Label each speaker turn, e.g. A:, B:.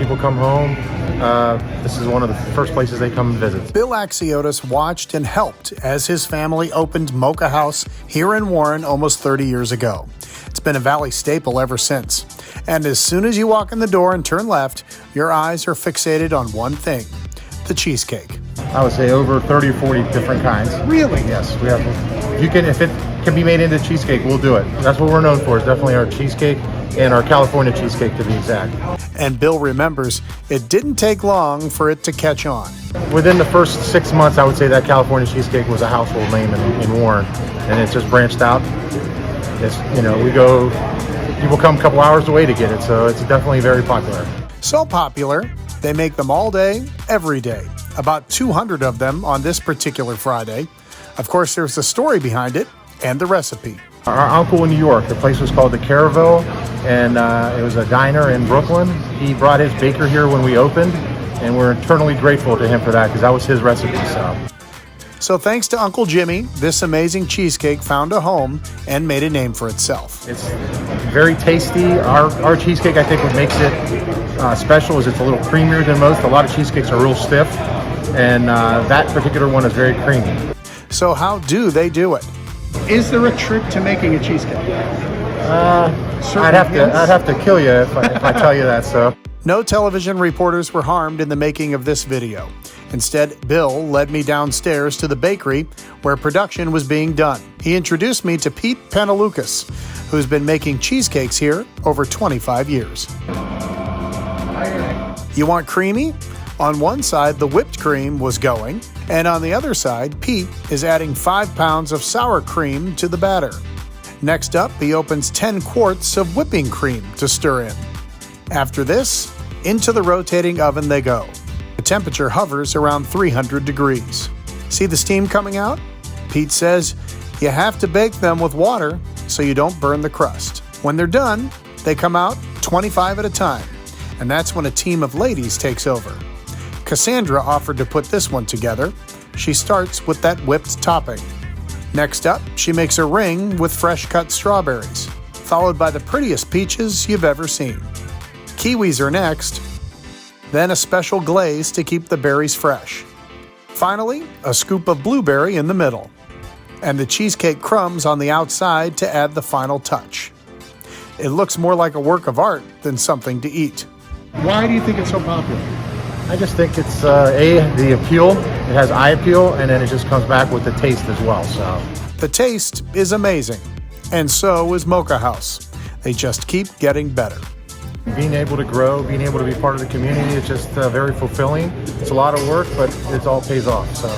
A: people come home, this is one of the first places they come and visit.
B: Bill Axiotis watched and helped as his family opened Mocha House here in Warren almost 30 years ago. It's been a Valley staple ever since. And as soon as you walk in the door and turn left, your eyes are fixated on one thing, the cheesecake.
A: I would say over 30 or 40 different kinds.
B: Really?
A: Yes, we have. If it can be made into cheesecake, we'll do it. That's what we're known for, is definitely our cheesecake and our California cheesecake, to be exact.
B: And Bill remembers it didn't take long for it to catch on.
A: Within the first 6 months, I would say that California cheesecake was a household name in Warren, and it's just branched out. It's, people come a couple hours away to get it, so it's definitely very popular.
B: So popular, they make them all day, every day. About 200 of them on this particular Friday. Of course, there's a story behind it and the recipe.
A: Our uncle in New York, the place was called the Caravel, and it was a diner in Brooklyn. He brought his baker here when we opened, and we're eternally grateful to him for that, because that was his recipe.
B: So thanks to Uncle Jimmy, this amazing cheesecake found a home and made a name for itself.
A: It's very tasty. Our cheesecake, I think, what makes it special is it's a little creamier than most. A lot of cheesecakes are real stiff, and that particular one is very creamy.
B: So how do they do it? Is there a trick to making a cheesecake?
A: I'd have to kill you if I tell you that. So
B: no television reporters were harmed in the making of this video. Instead, Bill led me downstairs to the bakery where production was being done. He introduced me to Pete Panalukas, who's been making cheesecakes here over 25 years. You want creamy? On one side, the whipped cream was going, and on the other side, Pete is adding 5 pounds of sour cream to the batter. Next up, he opens 10 quarts of whipping cream to stir in. After this, into the rotating oven they go. The temperature hovers around 300 degrees. See the steam coming out? Pete says you have to bake them with water so you don't burn the crust. When they're done, they come out 25 at a time, and that's when a team of ladies takes over. Cassandra offered to put this one together. She starts with that whipped topping. Next up, she makes a ring with fresh cut strawberries, followed by the prettiest peaches you've ever seen. Kiwis are next, then a special glaze to keep the berries fresh. Finally, a scoop of blueberry in the middle, and the cheesecake crumbs on the outside to add the final touch. It looks more like a work of art than something to eat. Why do you think it's so popular?
A: I just think it's the appeal. It has eye appeal, and then it just comes back with the taste as well. So
B: the taste is amazing, and so is Mocha House. They just keep getting better.
A: Being able to grow, being able to be part of the community, it's just very fulfilling. It's a lot of work, but it all pays off. So.